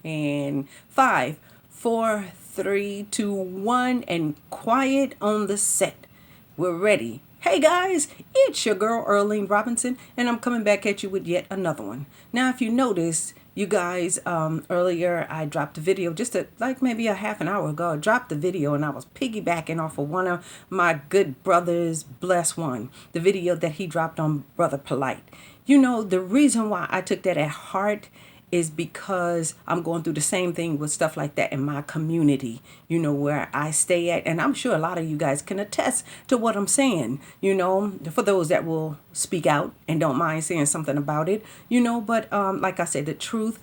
And 5, 4, 3, 2, 1, and quiet on the set. We're ready. Hey guys, it's your girl Earlene Robinson, and I'm coming back at you with yet another one. Now, if you notice, you guys, earlier I dropped a video like maybe a half an hour ago. I dropped the video and I was piggybacking off of one of my good brothers, Bless One, the video that he dropped on Brother Polite. You know, the reason why I took that at heart is because I'm going through the same thing with stuff like that in my community, where I stay at. And I'm sure a lot of you guys can attest to what I'm saying, for those that will speak out and don't mind saying something about it, but like I said, the truth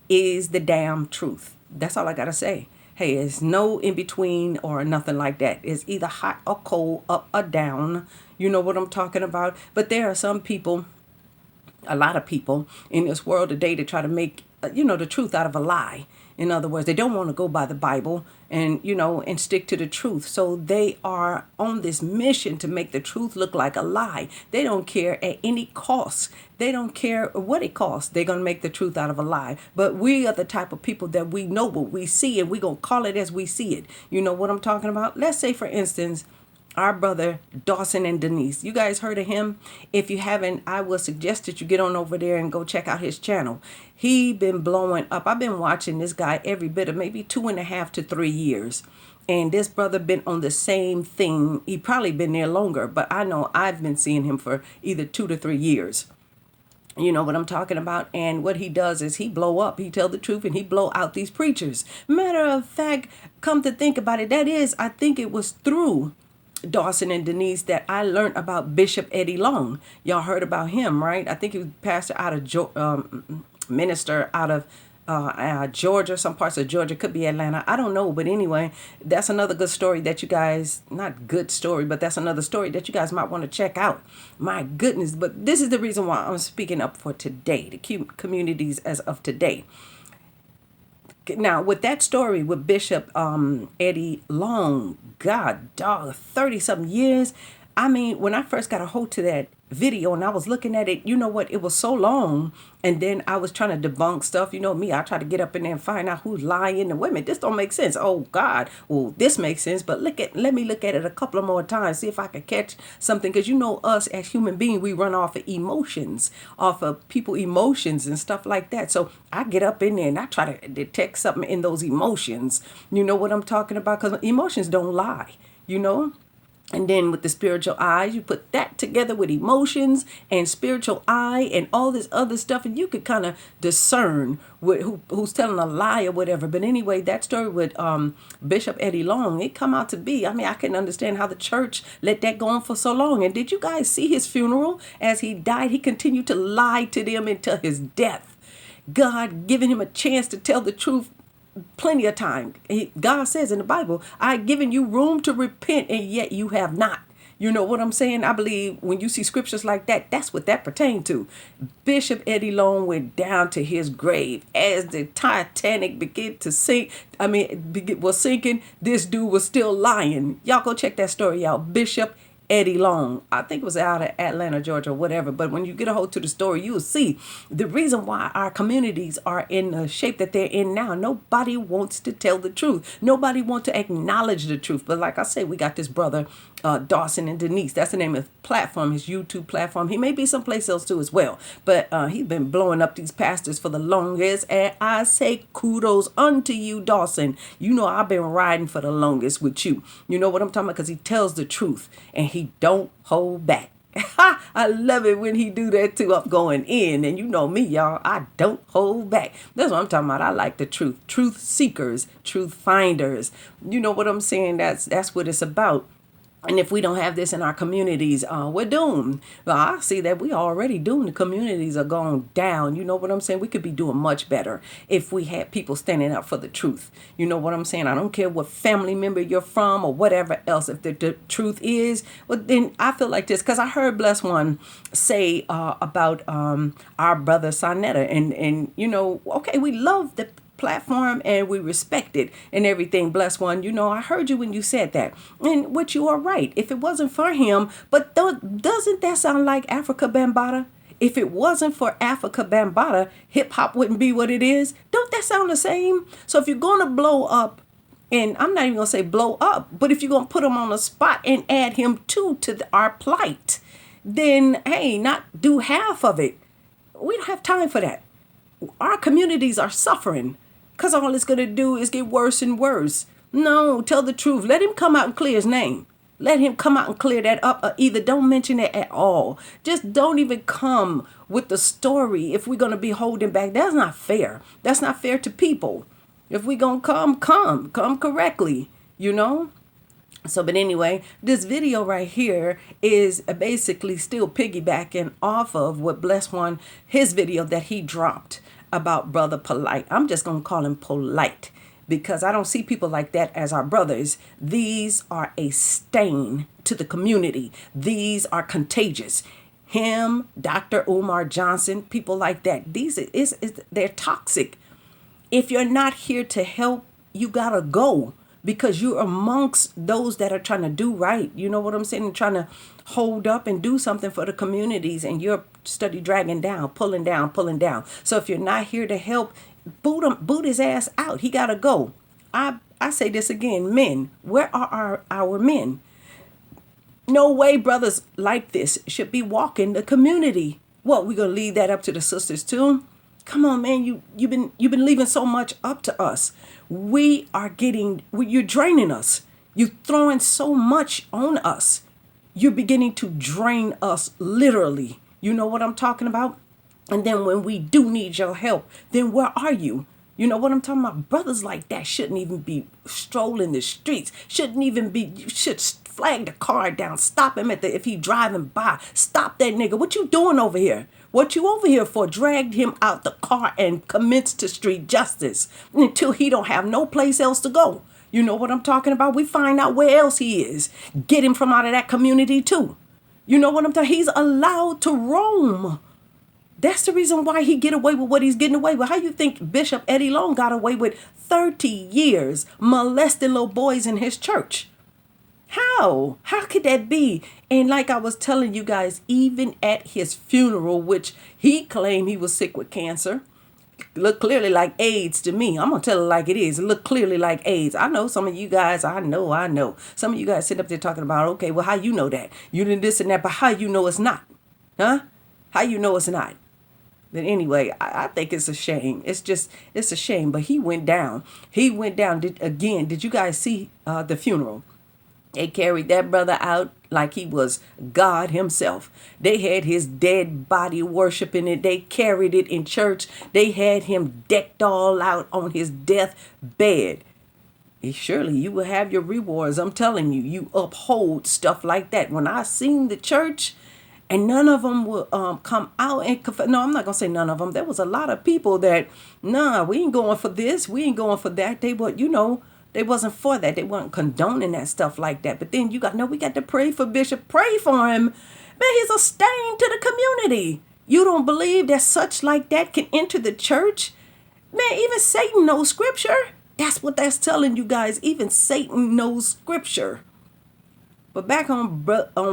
is the damn truth. That's all I got to say. Hey, it's no in between or nothing like that. It's either hot or cold, up or down. You know what I'm talking about? But there are some people, a lot of people in this world today, to try to make the truth out of a lie. In other words, they don't want to go by the Bible and stick to the truth. So they are on this mission to make the truth look like a lie. They don't care at any cost. They don't care what it costs. They're going to make the truth out of a lie. But we are the type of people that we know what we see, and we're going to call it as we see it. You know what I'm talking about? Let's say, for instance, our brother Dawson and Denise. You guys heard of him? If you haven't, I will suggest that you get on over there and go check out his channel. He been blowing up. I've been watching this guy every bit of maybe 2.5 to 3 years. And this brother been on the same thing. He probably been there longer, but I know I've been seeing him for either 2 to 3 years. You know what I'm talking about? And what he does is he blow up, he tell the truth, and he blow out these preachers. Matter of fact, come to think about it, I think it was through Dawson and Denise that I learned about Bishop Eddie Long. Y'all heard about him, right? I think he was pastor out of minister out of Georgia, some parts of Georgia, could be Atlanta, I don't know. But anyway, that's another good story that you guys, not good story, but that's another story that you guys might want to check out. My goodness. But this is the reason why I'm speaking up for today, the communities as of today. Now, with that story with Bishop Eddie Long, God, dog, 30-something years. I mean, when I first got a hold to that video and I was looking at it, you know what? It was so long. And then I was trying to debunk stuff. You know me, I try to get up in there and find out who's lying. And wait a minute, this don't make sense. Oh, God. Well, this makes sense. But let me look at it a couple of more times, see if I can catch something. Because us as human beings, we run off of emotions, off of people emotions and stuff like that. So I get up in there and I try to detect something in those emotions. You know what I'm talking about? Because emotions don't lie, And then with the spiritual eyes, you put that together with emotions and spiritual eye and all this other stuff, and you could kind of discern who's telling a lie or whatever. But anyway, that story with Bishop Eddie Long, it come out to be, I mean, I can understand how the church let that go on for so long. And did you guys see his funeral? As he died, he continued to lie to them until his death. God giving him a chance to tell the truth plenty of time. God says in the Bible, I've given you room to repent, and yet you have not. You know what I'm saying? I believe when you see scriptures like that, that's what that pertained to. Bishop Eddie Long went down to his grave as the Titanic began to sink. Was sinking. This dude was still lying. Y'all go check that story out. Bishop Eddie Long. I think it was out of Atlanta, Georgia, or whatever. But when you get a hold to the story, you will see the reason why our communities are in the shape that they're in now. Nobody wants to tell the truth. Nobody wants to acknowledge the truth. But like I say, we got this brother, Dawson and Denise. That's the name of his platform, his YouTube platform. He may be someplace else too as well. But he's been blowing up these pastors for the longest. And I say kudos unto you, Dawson. You know I've been riding for the longest with you. You know what I'm talking about? Because he tells the truth and he don't hold back. I love it when he do that too. I'm going in, and you know me, y'all. I don't hold back. That's what I'm talking about. I like the truth. Truth seekers, truth finders. You know what I'm saying? That's what it's about. And if we don't have this in our communities, we're doomed. Well, I see that we already doomed. The communities are going down. You know what I'm saying? We could be doing much better if we had people standing up for the truth. You know what I'm saying? I don't care what family member you're from or whatever else. If the truth is, well, then I feel like this. Because I heard Bless One say about our brother Sonetta. And okay, we love the platform and we respect it and everything. Bless One, I heard you when you said that, and what you are right. If it wasn't for him, but doesn't that sound like Africa Bambaataa? If it wasn't for Africa Bambaataa, hip hop wouldn't be what it is. Don't that that sound the same? So if you're going to blow up, and I'm not even going to say blow up, but if you're going to put him on the spot and add him our plight, then, hey, not do half of it. We don't have time for that. Our communities are suffering because all it's going to do is get worse and worse. No, tell the truth. Let him come out and clear his name. Let him come out and clear that up. Or either don't mention it at all. Just don't even come with the story if we're going to be holding back. That's not fair. That's not fair to people. If we're going to come correctly, you know? So, but anyway, this video right here is basically still piggybacking off of what Bless One, his video that he dropped about Brother Polite. I'm just going to call him Polite because I don't see people like that as our brothers. These are a stain to the community. These are contagious. Him, Dr. Umar Johnson, people like that. They're toxic. If you're not here to help, you gotta go. Because you're amongst those that are trying to do right. You know what I'm saying? And trying to hold up and do something for the communities. And you're steady dragging down, pulling down. So if you're not here to help, boot his ass out. He got to go. I say this again. Men, where are our men? No way brothers like this should be walking the community. What, we going to leave that up to the sisters too? Come on, man. You've been leaving so much up to us. You're draining us. You're throwing so much on us. You're beginning to drain us literally. You know what I'm talking about? And then when we do need your help, then where are you? You know what I'm talking about? Brothers like that shouldn't even be strolling the streets. You should flag the car down. Stop him if he driving by. Stop that nigga. What you doing over here? What you over here for? Dragged him out the car and commenced to street justice until he don't have no place else to go. You know what I'm talking about? We find out where else he is. Get him from out of that community too. You know what I'm talking? He's allowed to roam. That's the reason why he get away with what he's getting away with. How you think Bishop Eddie Long got away with 30 years molesting little boys in his church? How? How could that be? And like I was telling you guys, even at his funeral, which he claimed he was sick with cancer, looked clearly like AIDS to me. I'm going to tell it like it is. It looked clearly like AIDS. I know some of you guys, I know. Some of you guys sit up there talking about, okay, well, how you know that? You did this and that, but how you know it's not? Huh? How you know it's not? But anyway, I think it's a shame. It's a shame. But he went down. Did you guys see the funeral? They carried that brother out like he was God himself. They had his dead body worshiping it. They carried it in church. They had him decked all out on his death bed. Surely you will have your rewards. I'm telling you, you uphold stuff like that. When I seen the church and none of them will come out and confess. No, I'm not going to say none of them. There was a lot of people that, nah, we ain't going for this. We ain't going for that. They were, they wasn't for that. They weren't condoning that stuff like that. But then we got to pray for Bishop. Pray for him. Man, he's a stain to the community. You don't believe that such like that can enter the church? Man, even Satan knows scripture. That's what that's telling you guys. Even Satan knows scripture. But back on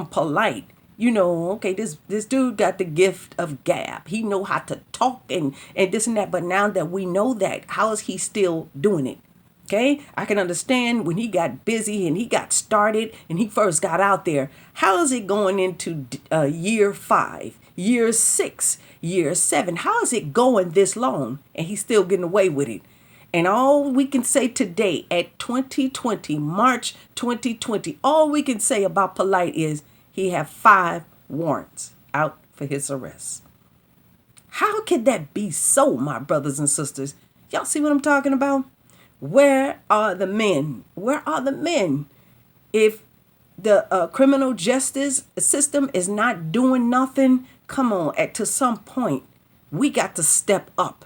Polite, okay, this dude got the gift of gab. He know how to talk and this and that. But now that we know that, how is he still doing it? Okay, I can understand when he got busy and he got started and he first got out there. How is it going into year 5, year 6, year 7? How is it going this long and he's still getting away with it? And all we can say today at 2020, March 2020, all we can say about Polite is he have 5 warrants out for his arrest. How could that be so, my brothers and sisters? Y'all see what I'm talking about? Where are the men? Where are the men? If the criminal justice system is not doing nothing, come on, to some point, we got to step up.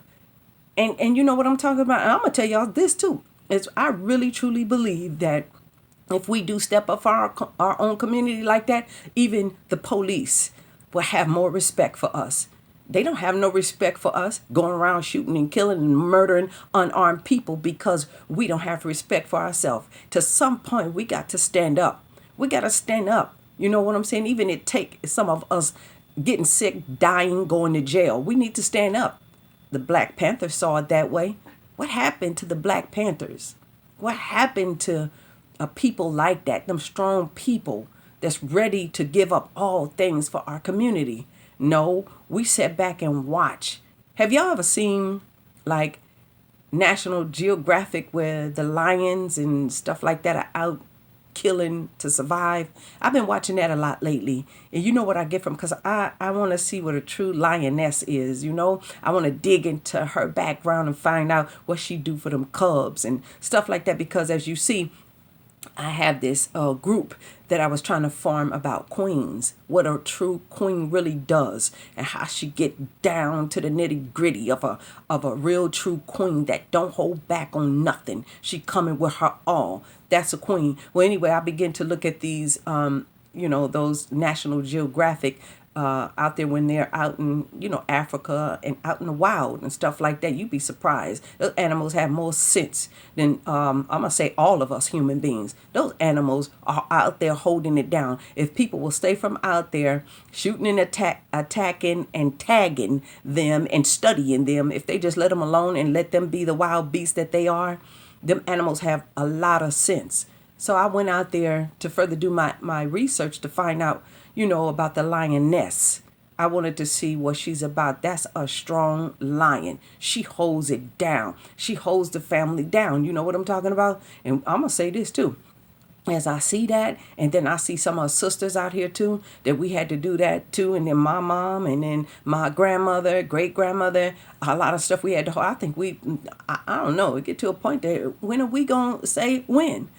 And you know what I'm talking about? And I'm going to tell y'all this too. I really, truly believe that if we do step up for our own community like that, even the police will have more respect for us. They don't have no respect for us going around shooting and killing and murdering unarmed people because we don't have respect for ourselves. To some point, we got to stand up. We got to stand up. You know what I'm saying? Even it take some of us getting sick, dying, going to jail. We need to stand up. The Black Panther saw it that way. What happened to the Black Panthers? What happened to people like that, them strong people that's ready to give up all things for our community? No, we sit back and watch. Have y'all ever seen like National Geographic where the lions and stuff like that are out killing to survive? I've been watching that a lot lately. And you know what I get from, because I want to see what a true lioness is, you know? I want to dig into her background and find out what she do for them cubs and stuff like that. Because as you see, I have this group that I was trying to form about queens, what a true queen really does, and how she get down to the nitty gritty of a real true queen that don't hold back on nothing. She coming with her all. That's a queen. Well, anyway, I begin to look at these, those National Geographic out there when they're out in, Africa and out in the wild and stuff like that. You'd be surprised. Those animals have more sense than, I'm going to say all of us human beings. Those animals are out there holding it down. If people will stay from out there shooting and attacking and tagging them and studying them, if they just let them alone and let them be the wild beasts that they are, them animals have a lot of sense. So I went out there to further do my research to find out, about the lioness. I wanted to see what she's about. That's a strong lion. She holds it down. She holds the family down. You know what I'm talking about? And I'm going to say this too. As I see that, and then I see some of our sisters out here too, that we had to do that too. And then my mom, and then my grandmother, great grandmother, a lot of stuff we had to hold. I think I don't know, we get to a point that when are we going to say when?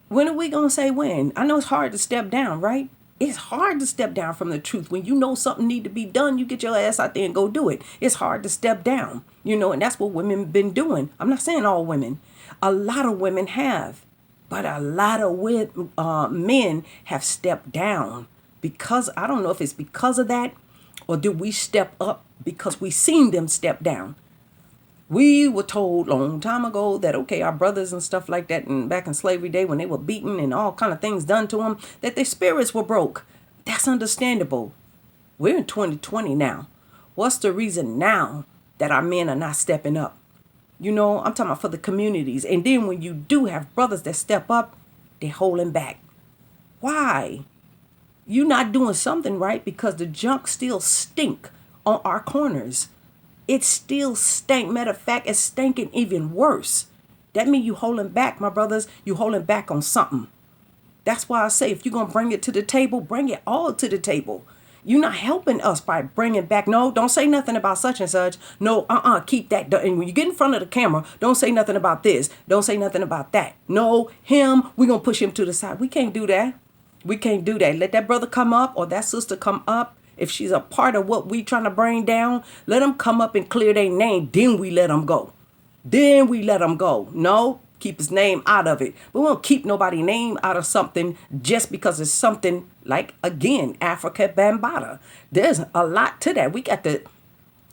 When are we going to say when? I know it's hard to step down, right? It's hard to step down from the truth. When you know something need to be done, you get your ass out there and go do it. It's hard to step down, and that's what women been doing. I'm not saying all women. A lot of women have, but a lot of men have stepped down because, I don't know if it's because of that, or do we step up because we seen them step down? We were told a long time ago that, okay, our brothers and stuff like that, and back in slavery day when they were beaten and all kind of things done to them, that their spirits were broke. That's understandable. We're in 2020 now. What's the reason now that our men are not stepping up? I'm talking about for the communities. And then when you do have brothers that step up, they're holding back. Why? You're not doing something right, because the junk still stink on our corners. It still stank. Matter of fact, it's stinking even worse. That means you holding back, my brothers. You holding back on something. That's why I say, if you're going to bring it to the table, bring it all to the table. You're not helping us by bringing back. No, don't say nothing about such and such. No, keep that. And when you get in front of the camera, don't say nothing about this. Don't say nothing about that. No, him, we're going to push him to the side. We can't do that. We can't do that. Let that brother come up or that sister come up. If she's a part of what we trying to bring down, let them come up and clear their name. Then we let them go. No, keep his name out of it. But we won't keep nobody's name out of something just because it's something like, again, Africa Bambaataa. There's a lot to that. We got the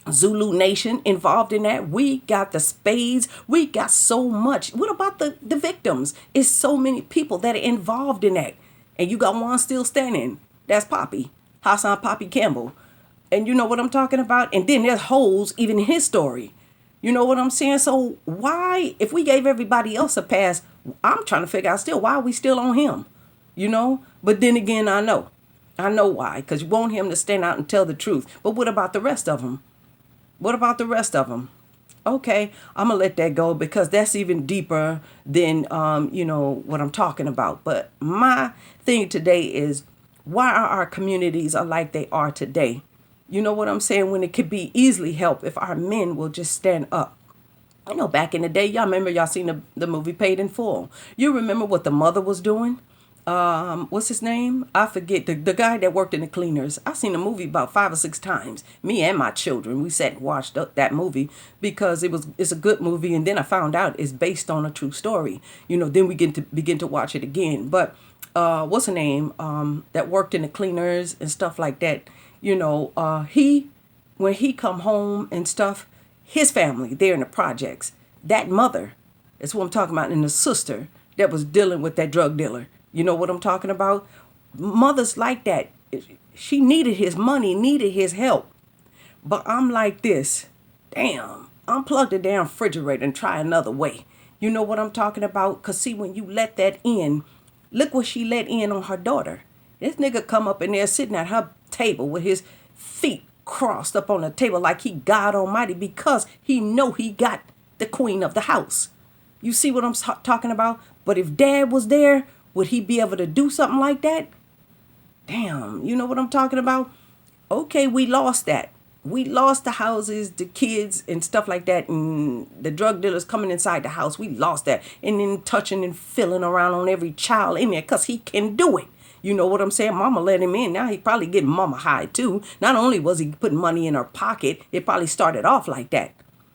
Zulu Nation involved in that. We got the Spades. We got so much. What about the victims? It's so many people that are involved in that. And you got one still standing. That's Poppy. Hassan Poppy Campbell. And you know what I'm talking about? And then there's holes even in his story. You know what I'm saying? So why, if we gave everybody else a pass, I'm trying to figure out still, why are we still on him? But then again, I know why, because you want him to stand out and tell the truth. But what about the rest of them? Okay, I'm going to let that go, because that's even deeper than, what I'm talking about. But my thing today is, why are our communities are like they are today? You know what I'm saying? When it could be easily helped if our men will just stand up. Back in the day, y'all seen the movie Paid in Full. You remember what the mother was doing? What's his name? I forget. The guy that worked in the cleaners. I've seen the movie about 5 or 6 times. Me and my children, we sat and watched that movie because it's a good movie. And then I found out it's based on a true story. Then we begin to watch it again. But what's her name? That worked in the cleaners and stuff like that. When he come home and stuff, his family, they're in the projects. That mother, that's what I'm talking about, and the sister that was dealing with that drug dealer. You know what I'm talking about? Mothers like that. She needed his money, needed his help. But I'm like this. Damn, unplug the damn refrigerator and try another way. You know what I'm talking about? Because see, when you let that in, look what she let in on her daughter. This nigga come up in there sitting at her table with his feet crossed up on the table like he God Almighty because he know he got the queen of the house. You see what I'm talking about? But if dad was there, would he be able to do something like that? Damn, you know what I'm talking about? Okay, we lost that. We lost the houses, the kids and stuff like that, and the drug dealers coming inside the house. We lost that. And then touching and feeling around on every child in there because he can do it. You know what I'm saying? Mama let him in. Now he probably getting mama high too. Not only was he putting money in her pocket, it probably started off like that.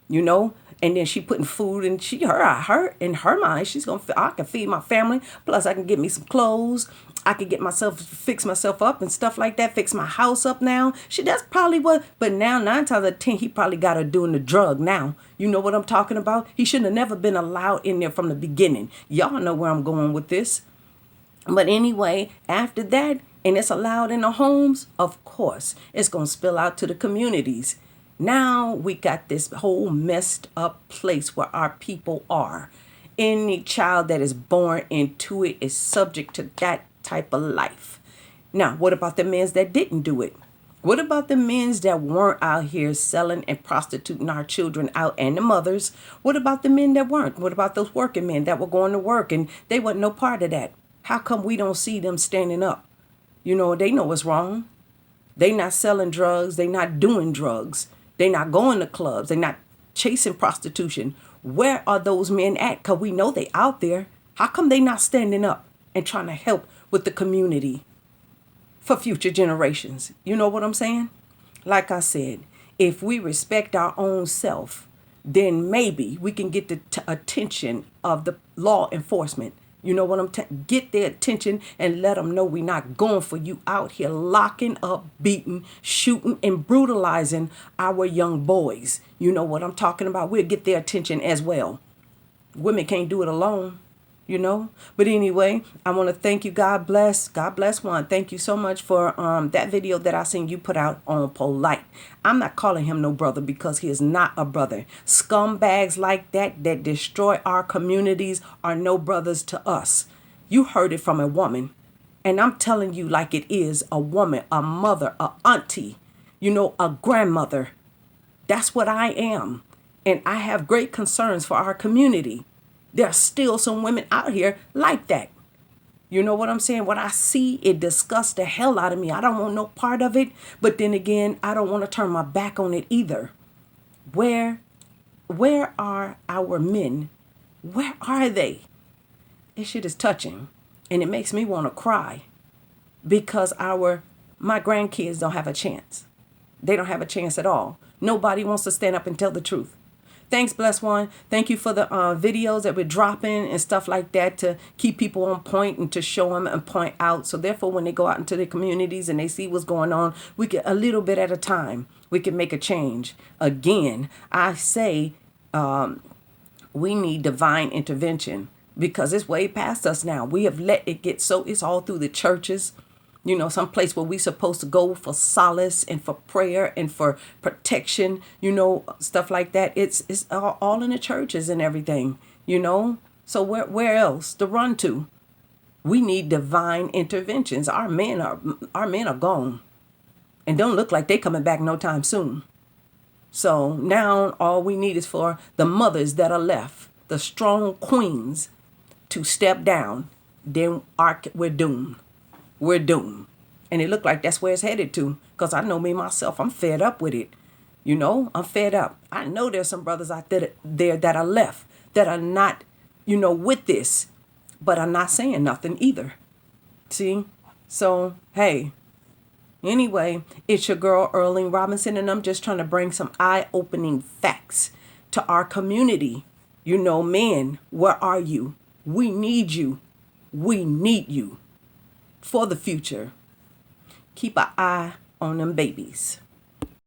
You know? And then she putting food and her in her mind, she's going to, I can feed my family. Plus I can get me some clothes. I could fix myself up and stuff like that. Fix my house up now. That's probably what, but now 9 times out of 10, he probably got her doing the drug now. You know what I'm talking about? He shouldn't have never been allowed in there from the beginning. Y'all know where I'm going with this. But anyway, after that, and it's allowed in the homes, of course, it's going to spill out to the communities. Now we got this whole messed up place where our people are. Any child that is born into it is subject to that type of life. Now, what about the men that didn't do it? What about the men that weren't out here selling and prostituting our children out and the mothers? What about the men that weren't? What about those working men that were going to work and they wasn't no part of that? How come we don't see them standing up? You know, they know what's wrong. They not selling drugs. They not doing drugs. They not going to clubs. They not chasing prostitution. Where are those men at? Because we know they out there. How come they not standing up and trying to help with the community for future generations? You know what I'm saying? Like I said, if we respect our own self, then maybe we can get the attention of the law enforcement. You know what get their attention and let them know we're not going for you out here locking up, beating, shooting, and brutalizing our young boys. You know what I'm talking about? We'll get their attention as well. Women can't do it alone, you know. But anyway, I want to thank you. God bless. God bless one. Thank you so much for that video that I seen you put out on Polite. I'm not calling him no brother because he is not a brother. Scumbags like that destroy our communities are no brothers to us. You heard it from a woman. And I'm telling you like it is, a woman, a mother, a auntie, you know, a grandmother. That's what I am. And I have great concerns for our community. There are still some women out here like that. You know what I'm saying? What I see, it disgusts the hell out of me. I don't want no part of it. But then again, I don't want to turn my back on it either. Where are our men? Where are they? This shit is touching. And it makes me want to cry. Because my grandkids don't have a chance. They don't have a chance at all. Nobody wants to stand up and tell the truth. Thanks, Bless One. Thank you for the videos that we're dropping and stuff like that to keep people on point and to show them and point out. So therefore, when they go out into their communities and they see what's going on, we can, a little bit at a time, we can make a change. Again, I say we need divine intervention because it's way past us now. We have let it get so it's all through the churches. You know, some place where we supposed to go for solace and for prayer and for protection, you know, stuff like that. It's all in the churches and everything, you know. So where else to run to? We need divine interventions. Our men are gone and don't look like they coming back no time soon. So now all we need is for the mothers that are left, the strong queens, to step down. Then we're doomed. We're doomed. And it looked like that's where it's headed to. Because I know me myself, I'm fed up with it. You know, I'm fed up. I know there's some brothers out there that are left, that are not, you know, with this, but are not saying nothing either. See? So, hey, anyway, it's your girl, Earlene Robinson, and I'm just trying to bring some eye-opening facts to our community. You know, men, where are you? We need you. We need you. For the future, keep an eye on them babies.